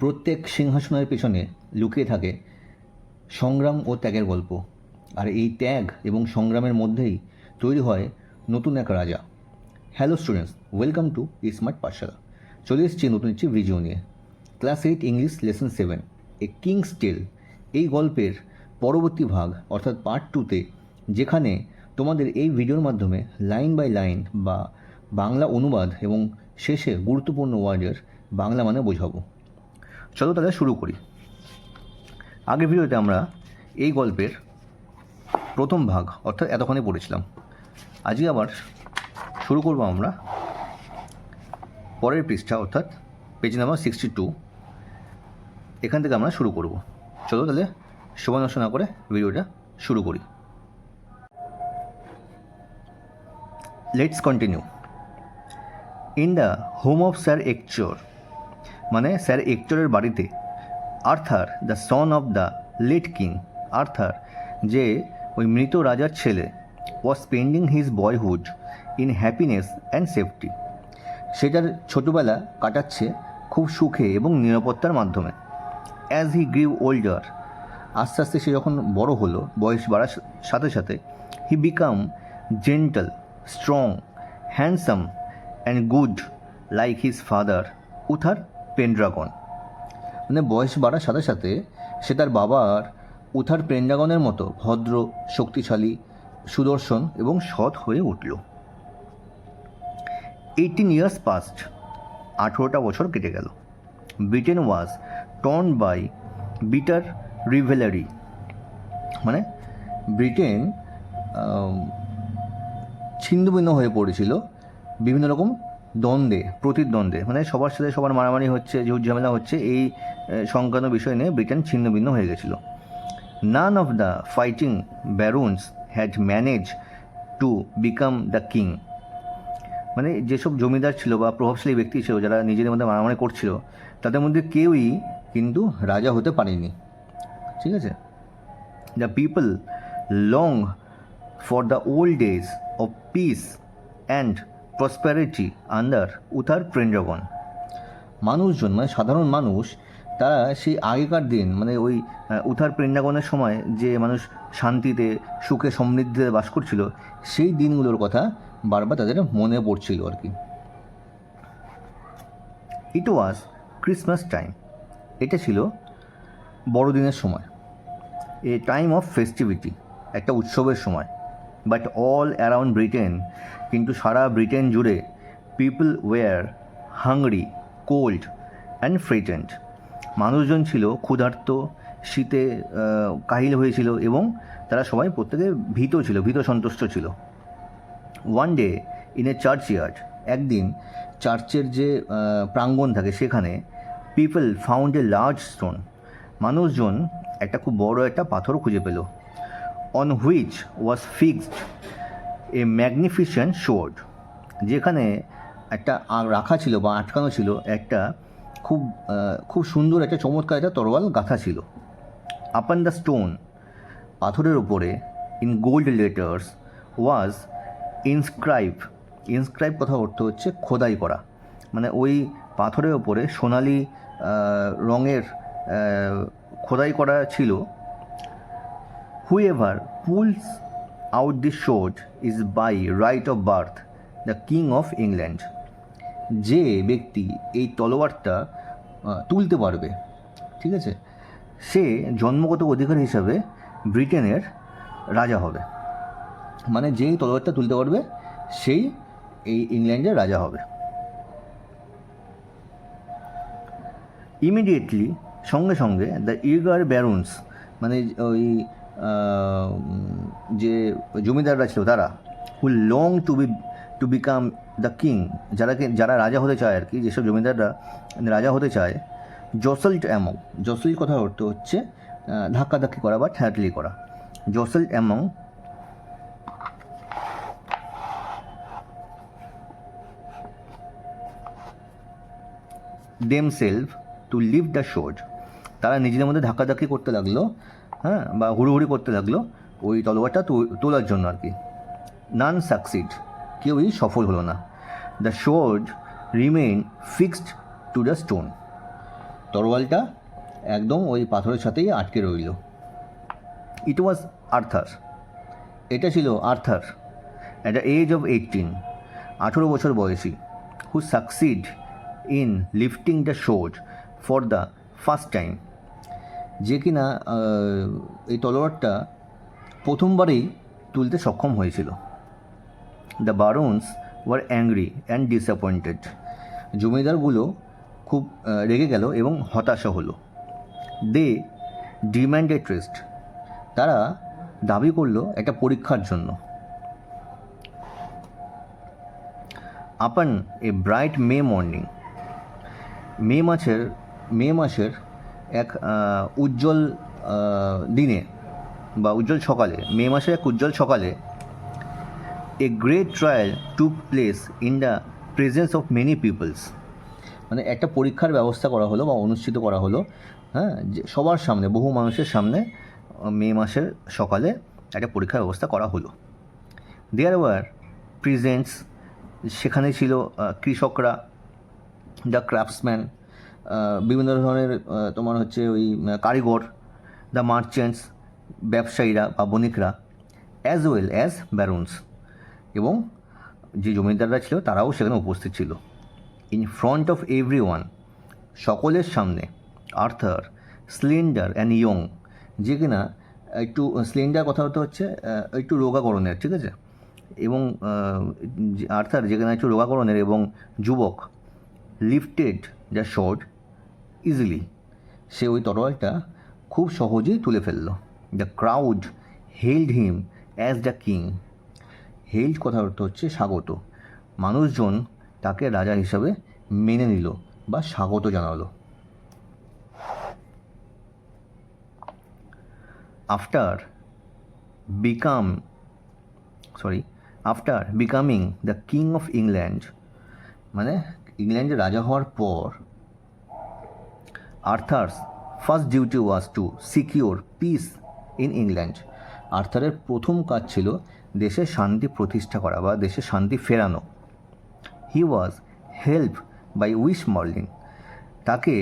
প্রত্যেক সিংহাসনের পেছনে লুকিয়ে থাকে সংগ্রাম ও ত্যাগের গল্প। আর এই ত্যাগ এবং সংগ্রামের মধ্যেই তৈরি হয় নতুন এক রাজা। Hello students, welcome to smart পাঠশালা। চলে এসেছি নতুন একটি ভিডিও নিয়ে। ক্লাস 8 ইংলিশ লেসন 7 এ কিংস টেল, এই গল্পের পরবর্তী ভাগ অর্থাৎ পার্ট 2তে, যেখানে তোমাদের এই ভিডিওর মাধ্যমে লাইন বাই লাইন বা বাংলা অনুবাদ এবং শেষে গুরুত্বপূর্ণ ওয়ার্ডের বাংলা মানে বোঝাবো। চলো তাহলে শুরু করি। আগের ভিডিওতে আমরা এই গল্পের প্রথম ভাগ অর্থাৎ এতক্ষণে পড়েছিলাম। আজকে আবার শুরু করব আমরা পরের পৃষ্ঠা অর্থাৎ পেজ নাম্বার 62। এখান থেকে আমরা শুরু করব। চলো তাহলে সময় নষ্ট না করে ভিডিওটা শুরু করি। Let's continue. In the home of sir Ector, মানে স্যার একচরের বাড়িতে, Arthur the son of the late king, Arthur যে ওই মৃত রাজার ছেলে, was spending his boyhood in happiness and safety, সে তার ছোটোবেলা কাটাচ্ছে খুব সুখে এবং নিরাপত্তার মাধ্যমে। অ্যাজ হি গ্রিউ ওল্ডার, আস্তে আস্তে সে যখন বড় হলো, বয়স বাড়ার সাথে সাথে, he became gentle, strong, handsome and good like his father Uther Pendragon, মানে বয়স বাড়ার সাথে সাথে সে তার বাবার উথার পেনড্রাগনের মতো ভদ্র, শক্তিশালী, সুদর্শন এবং সৎ হয়ে উঠল। 18 years passed, 18টা বছর কেটে গেল। Britain was torn by bitter rivalry, মানে ব্রিটেন ছিন্নভিন্ন হয়ে পড়েছিল বিভিন্ন রকম দ্বন্দ্বে, প্রতিদ্বন্দ্বে, মানে সবার সাথে সবার মারামারি হচ্ছে, ঝুট ঝামেলা হচ্ছে, এই সংক্রান্ত বিষয় নিয়ে ব্রিটেন ছিন্নভিন্ন হয়ে গেছিল। None of the fighting barons had manage to become the king, মানে যেসব জমিদার ছিল বা প্রভাবশালী ব্যক্তি ছিল যারা নিজেদের মধ্যে মারামারি করছিল, তাদের মধ্যে কেউই কিন্তু রাজা হতে পারেনি। ঠিক আছে। The people long for the old days of peace and prosperity under Uther Pendragon, মানুষজন মানে সাধারণ মানুষ, তারা সেই আগেকার দিন, মানে ওই উথার পেনড্রাগনের সময় যে মানুষ শান্তিতে, সুখে, সমৃদ্ধিতে বাস করছিল, সেই দিনগুলোর কথা বারবার তাদের মনে পড়ছিল আর কি। ইট ওয়াজ ক্রিসমাস টাইম, এটা ছিল বড়দিনের সময়। এ টাইম অফ ফেস্টিভিটি, একটা উৎসবের সময়। বাট অল অ্যারাউন্ড ব্রিটেন, কিন্তু সারা ব্রিটেন জুড়ে, people were hungry, cold and frightened, মানুষজন ছিল ক্ষুধার্ত, শীতে কাহিল হয়েছিল এবং তারা সবাই প্রত্যেকে ভীত ছিল, ভীত সন্তুষ্ট ছিল। One day in a church yard, একদিন চার্চের যে প্রাঙ্গণ থাকে সেখানে, people found a large stone, মানুষজন একটা খুব বড় একটা পাথর খুঁজে পেল। On which was fixed A magnificent শোর্ড, যেখানে একটা রাখা ছিল বা আটকানো ছিল একটা খুব সুন্দর একটা চমৎকার একটা তরোয়াল গাঁথা ছিল। আপন দ্য স্টোন, পাথরের ওপরে, in gold letters was inscribe, inscribe কথা অর্থ হচ্ছে খোদাই করা, মানে ওই পাথরের ওপরে সোনালি রঙের খোদাই করা ছিল। Whoever pulls out the sword is by right of birth the king of England, যে ব্যক্তি এই তলোয়ারটা তুলতে পারবে, ঠিক আছে, সে জন্মগত অধিকার হিসাবে ব্রিটেনের রাজা হবে, মানে যেই তলোয়ারটা তুলতে পারবে সেই এই ইংল্যান্ডের রাজা হবে। ইমিডিয়েটলি, সঙ্গে সঙ্গে, দ্য ইগার ব্যারুনস, মানে ওই যে জমিদাররা ছিল তারা, who long to become the king, যারা রাজা হতে চায় আর কি, যেসব জমিদাররা রাজা হতে চায়, জসল্ট অ্যামং, জসল্ট কথার অর্থ হচ্ছে ধাক্কাধাক্কি করা বা ঠেলাঠেলি করা। জসল্ট অ্যামং দেমসেলভ টু লিভ দ্য শোর্ড, তারা নিজেদের মধ্যে ধাক্কাধাক্কি করতে লাগলো, হ্যাঁ, বা হুড়োহুড়ি করতে লাগলো ওই তলোয়ারটা তোলার জন্য আর কি। নান সাকসিড, কেউই সফল হলো না। The sword remain fixed to the stone, তরোয়ালটা একদম ওই পাথরের সাথেই আটকে রইল। ইট ওয়াজ আর্থার, এটা ছিল Arthur at the age of 18 বছর বয়সী, who succeed in lifting the sword for the first time, যে কিনা এই তলোয়ারটা প্রথমবারেই তুলতে সক্ষম হয়েছিল। The barons were angry and disappointed, জমিদারগুলো খুব রেগে গেল এবং হতাশা হলো। দে ডিম্যান্ডেড টেস্ট, তারা দাবি করলো একটা পরীক্ষার জন্য। আপন এ ব্রাইট মে মর্নিং, মে মাসের এক উজ্জ্বল দিনে বা উজ্জ্বল সকালে, মে মাসের এক উজ্জ্বল সকালে, a great trial took place in the presence of many peoples, মানে একটা পরীক্ষার ব্যবস্থা করা হলো বা অনুষ্ঠিত করা হলো, হ্যাঁ, সবার সামনে, বহু মানুষের সামনে মে মাসের সকালে একটা পরীক্ষার ব্যবস্থা করা হলো। দেয়ার ওয়ার প্রেজেন্টস, সেখানে ছিল কৃষকরা, দ্য ক্রাফটসম্যান, বিভিন্ন ধরনের তোমার হচ্ছে ওই কারিগর, দ্য মার্চেন্টস, ব্যবসায়ীরা বা বণিকরা, অ্যাজ ওয়েল অ্যাজ ব্যারন্স, এবং যে জমিদাররা ছিল তারাও সেখানে উপস্থিত ছিল। In front of every one, সকলের সামনে, আর্থার, স্লেন্ডার অ্যান্ড ইয়ং, যে কিনা একটু স্লেন্ডার কথা হচ্ছে একটু রোগাকরণের, ঠিক আছে, এবং আর্থার যে কিনা একটু রোগাকরণের এবং যুবক, লিফটেড দ্য শর্ট ইজিলি, সে ওই তরোয়ালটা খুব সহজেই তুলে ফেলল। The crowd held him as the king, held কথার অর্থ হচ্ছে স্বাগত, মানুষজন তাকে রাজা হিসাবে মেনে নিল বা স্বাগত জানালো। After becoming the king of England, মানে ইংল্যান্ডের রাজা হওয়ার পর, Arthur's first duty was to secure peace in England, আর্থারের প্রথম কাজ ছিল দেশে শান্তি প্রতিষ্ঠা করা বা দেশে শান্তি ফেরানো। হি ওয়াজ হেল্প বাই উইশ মার্লিন, তাকে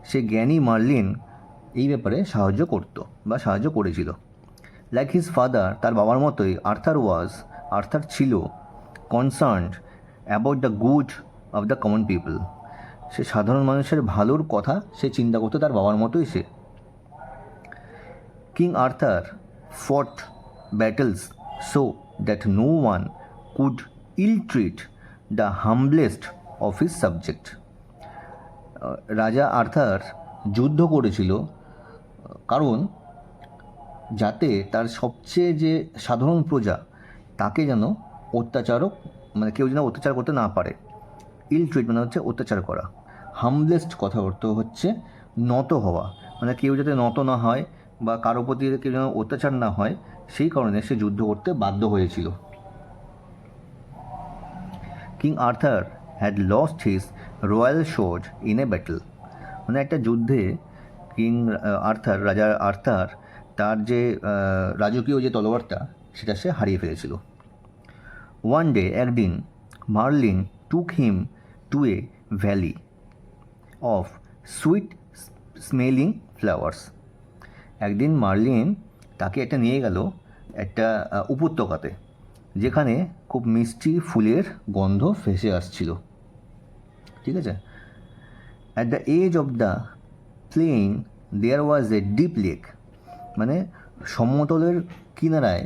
সে জ্ঞানী মার্লিন এই ব্যাপারে সাহায্য করেছিল। লাইক হিজ ফাদার, তার বাবার মতোই আর্থার ছিল concerned about the good of the common people, সে সাধারণ মানুষের ভালোর কথা সে চিন্তা করতো তার বাবার মতোই সে। King Arthur fought battles so that no one could ill treat the humblest of his subject, রাজা আর্থার যুদ্ধ করেছিল কারণ যাতে তার সবচেয়ে যে সাধারণ প্রজা তাকে যেন কেউ যেন অত্যাচার করতে না পারে। ইল ট্রিট মানে হচ্ছে অত্যাচার করা, হামলেস্ট কথা অর্থ হচ্ছে নত হওয়া, মানে কেউ যাতে নত না হয় বা কারো প্রতি কেউ যেন অত্যাচার না হয়, সেই কারণে সে যুদ্ধ করতে বাধ্য হয়েছিল। King Arthur had lost his royal শোর্ড in a battle, মানে একটা যুদ্ধে রাজা আর্থার তার যে রাজকীয় যে তলোয়ারটা সেটা সে হারিয়ে ফেলেছিল। ওয়ান ডে, একদিন, Merlin took him to a valley of sweet smelling flowers, একদিন মার্লিন তাকে নিয়ে গেল একটা উপত্যকাতে যেখানে খুব মিষ্টি ফুলের গন্ধ ভেসে আসছিল, ঠিক আছে। At the age of the plain there was a deep lake, মানে সমতলের কিনারায়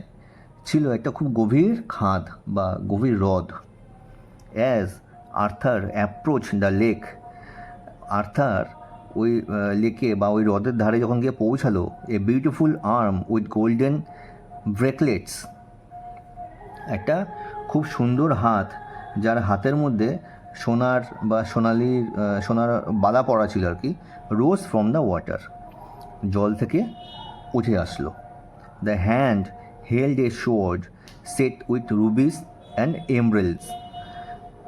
ছিল একটা খুব গভীর খাদ বা গভীর হ্রদ। As Arthur approach the lake, Arthur ওই লেকে বা ওই হ্রদের ধারে যখন গিয়ে পৌঁছালো, a beautiful arm with golden bracelets, একটা খুব সুন্দর হাত যার হাতের মধ্যে সোনার বা সোনার বালা পড়া ছিল আর কি, রোজ ফ্রম দ্য ওয়াটার, জল থেকে উঠে আসলো। The hand held a sword set with rubies and emeralds,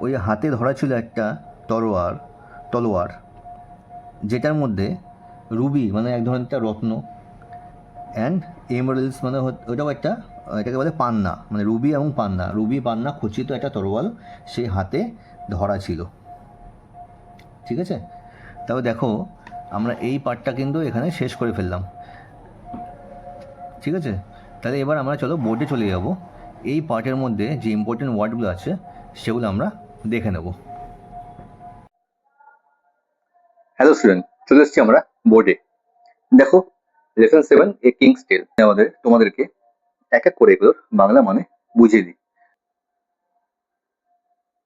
ওই হাতে ধরা ছিল একটা তলোয়ার যেটার মধ্যে রুবি মানে এক ধরনের একটা রত্ন, অ্যান্ড এমব্রেলস মানে ওটাও এটাকে বলে পান্না, মানে রুবি এবং পান্না খচিত একটা তরোয়াল সেই হাতে ধরা ছিল, ঠিক আছে। তবে দেখো আমরা এই পার্টটা কিন্তু এখানে শেষ করে ফেললাম। ঠিক আছে, তাহলে এবার আমরা চলো বোর্ডে চলে যাব। এই পার্টের মধ্যে যে ইম্পর্টেন্ট ওয়ার্ডগুলো আছে সেগুলো আমরা দেখে নেব। হ্যালো স্টুডেন্ট, চলে এসেছি আমরা বোর্ডে। দেখো, লেসন 7 এ কিংস টেল তোমাদেরকে এক এক করে এগুলোর বাংলা মানে বুঝিয়ে দিই।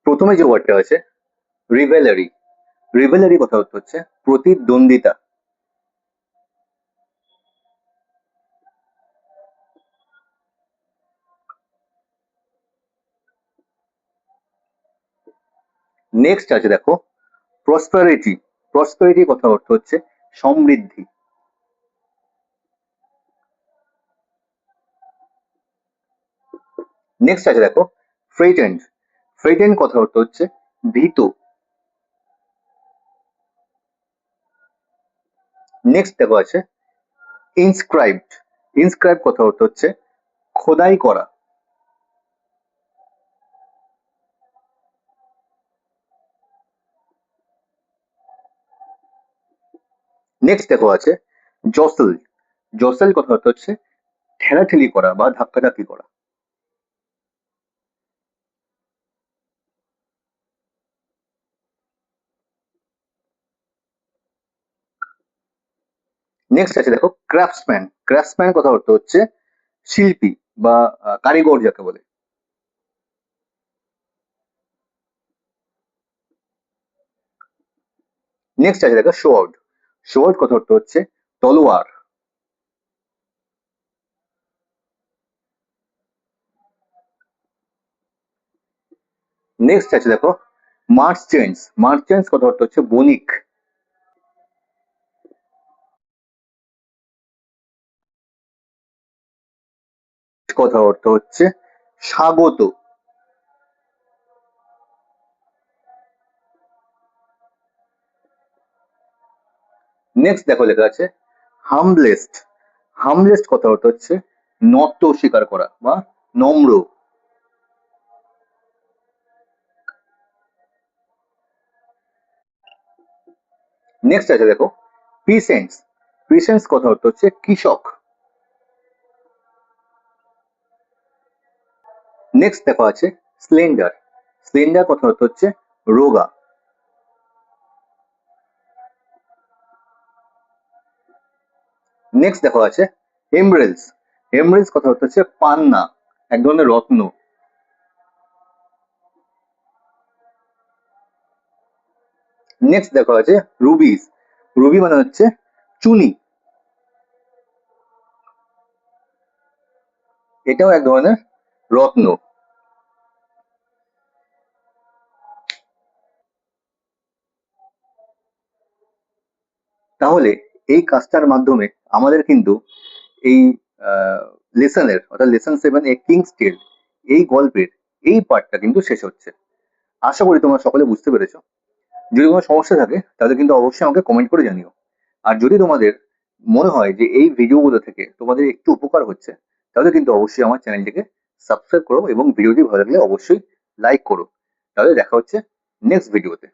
প্রথমে যে ওয়ার্ডটা আছে রিভেলারি, রিভেলারি কথা হচ্ছে প্রতিদ্বন্দ্বিতা। নেক্সট আছে দেখো প্রসপারিটি, প্রসপারিটি কথা অর্থ হচ্ছে সমৃদ্ধি। নেক্সট আছে দেখো ফ্রেটেন্ড, ফ্রেটেন্ড কথা অর্থ হচ্ছে ভীত। নেক্সট দেখো আছে ইনস্ক্রাইবড, ইনস্ক্রাইব কথা অর্থ হচ্ছে খোদাই করা। নেক্সট দেখো আছে জসল, জসল কথা অর্থ হচ্ছে ঠেলাঠেলি করা বা ধাক্কাধাক্কি করা। নেক্সট আছে দেখো ক্রাফটসম্যান, ক্রাফটসম্যান কথা অর্থ হচ্ছে শিল্পী বা কারিগর যাকে বলে। নেক্সট আছে দেখো শোয়ার্ড, শোয়ার্ড কথা অর্থ হচ্ছে তলোয়ার। নেক্সট আছে দেখো মার্চেন্টস, মার্চেন্টস কথা অর্থ হচ্ছে বণিক। কথা অর্থ হচ্ছে স্বাগত। নেক্সট দেখো লেখা আছে হামব্লেস্ট, হামব্লেস্ট কথা অর্থ হচ্ছে নত স্বীকার করা বা নম্র। নেক্সট আছে দেখো পিসেন্টস, পিসেন্টস কথা অর্থ হচ্ছে কৃষক। নেক্সট দেখো আছে স্লেন্ডার, স্লেন্ডার কথা অর্থ হচ্ছে রোগা। নেক্সট দেখো আছে এমব্রেলস, এমব্রেলস কথা অর্থ হচ্ছে পান্না, এক ধরনের রত্ন। নেক্সট দেখো আছে রুবিস, রুবি মানে হচ্ছে চুনি, এটাও এক ধরনের রত্ন। তাহলে এই কাজটার মাধ্যমে আমাদের কিন্তু এই লেসনের অর্থাৎ লেসন 7 এ কিংস টেল এই গল্পের এই পার্টটা কিন্তু শেষ হচ্ছে। আশা করি তোমরা সকলে বুঝতে পেরেছো। যদি কোনো সমস্যা থাকে তাহলে কিন্তু অবশ্যই আমাকে কমেন্ট করে জানিও। আর যদি তোমাদের মনে হয় যে এই ভিডিওগুলো থেকে তোমাদের একটু উপকার হচ্ছে তাহলে কিন্তু অবশ্যই আমার চ্যানেলটিকে সাবস্ক্রাইব করো এবং ভিডিওটি ভালো লাগলে অবশ্যই লাইক করো। তাহলে দেখা হচ্ছে নেক্সট ভিডিওতে।